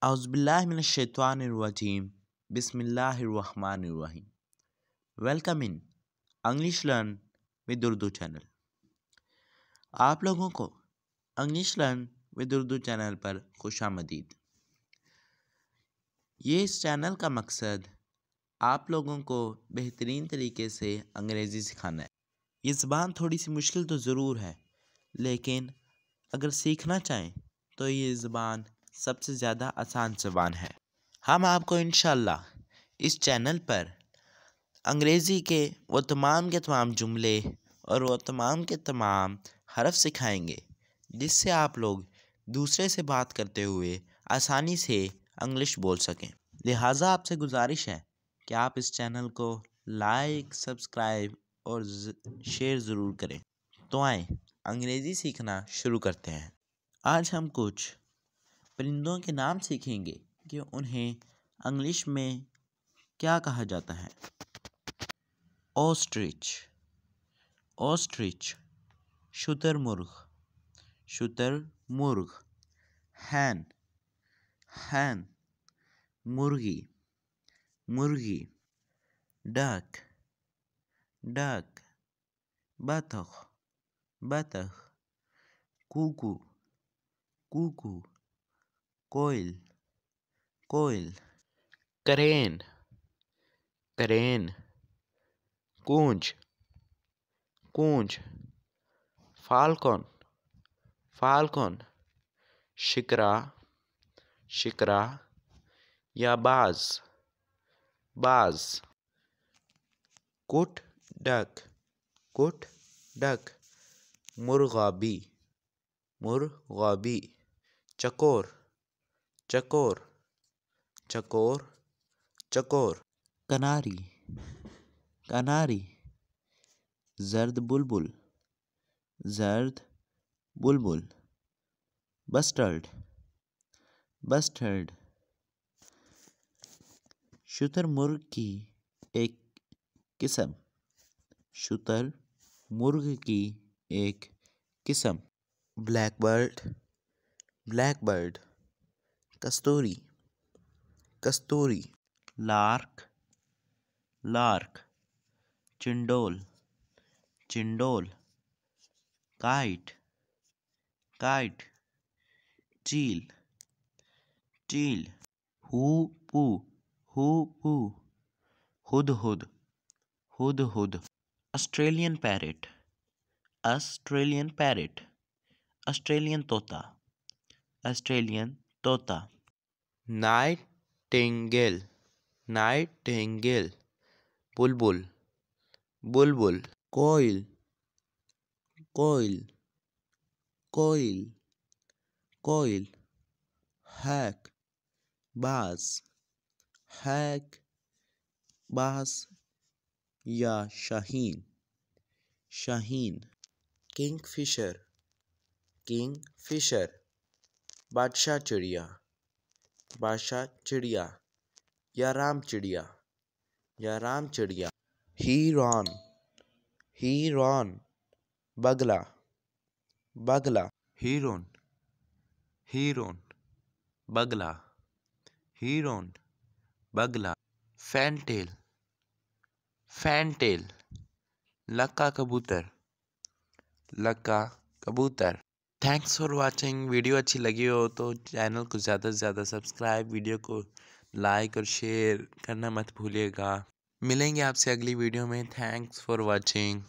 اعوذ باللہ من الشیطان الرجیم بسم اللہ الرحمن الرحیم۔ Welcome in English learn with Urdu channel. آپ لوگوں کو English learn with Urdu channel پر خوش آمدید۔ یہ اس چینل کا مقصد آپ لوگوں کو بہترین طریقے سے انگریزی سکھانا ہے۔ یہ زبان تھوڑی سی مشکل تو ضرور ہے، لیکن اگر سیکھنا چاہیں تو یہ زبان سب سے زیادہ آسان زبان ہے۔ ہم آپ کو انشاءاللہ اس چینل پر انگریزی کے وہ تمام کے تمام جملے اور وہ تمام کے تمام حرف سکھائیں گے، جس سے آپ لوگ دوسرے سے بات کرتے ہوئے آسانی سے انگلش بول سکیں۔ لہٰذا آپ سے گزارش ہے کہ آپ اس چینل کو لائک، سبسکرائب اور شیئر ضرور کریں۔ تو آئیں انگریزی سیکھنا شروع کرتے ہیں۔ آج ہم کچھ پرندوں کے نام سیکھیں گے کہ انہیں انگلش میں کیا کہا جاتا ہے۔ اوسٹرچ، اوسٹرچ، شتر مرغ، شتر مرغ۔ ہین، ہین، مرغی، مرغی۔ ڈک، ڈک، بطخ، بطخ۔ Cuckoo, cuckoo. کوئل، کوئل۔ Crane, crane. کونچ، کونچ۔ Falcon, falcon. شکرا، شکرا یا باز، باز۔ کٹ ڈک، کٹ ڈک۔ مرغابی، مرغابی۔ چکور، چکور، چکور، چکور۔ کناری، کناری۔ زرد بلبل، زرد بلبل۔ Bestowed, bestowed. شتر مرغ کی ایک قسم، شتر مرغ کی ایک قسم۔ Black bird, black bird. کستوری، کستوری۔ Lark, lark. چنڈول، چنڈول۔ Kite, kite. چیل، چیل۔ Hoopoe, hoopoe. ہدہد، ہدہد۔ Australian parrot, Australian parrot. Australian طوطا، آسٹریلین طوطا۔ Nightingale, nightingale. بلبل، بلبل۔ کوئل، کوئل، کوئل، کوئل۔ ہیک، باز، ہیک، باز یا شاہین، شاہین۔ کنگ فشر، کنگ فشر۔ بادشاہ چڑیا، بادشاہ چڑیا یا رام چڑیا، یا رام چڑیا۔ ہیرون، ہیرون۔ بگلا، بگلا۔ ہیرون، ہیرون۔ بگلا، ہیرون، بگلا۔ فینٹیل، فینٹیل۔ لکا کبوتر، لکا کبوتر۔ Thanks for watching. ویڈیو اچھی لگی ہو تو چینل کو زیادہ سے زیادہ سبسکرائب، ویڈیو کو لائک اور شیئر کرنا مت بھولیے گا۔ ملیں گے آپ سے اگلی ویڈیو میں۔ Thanks for watching.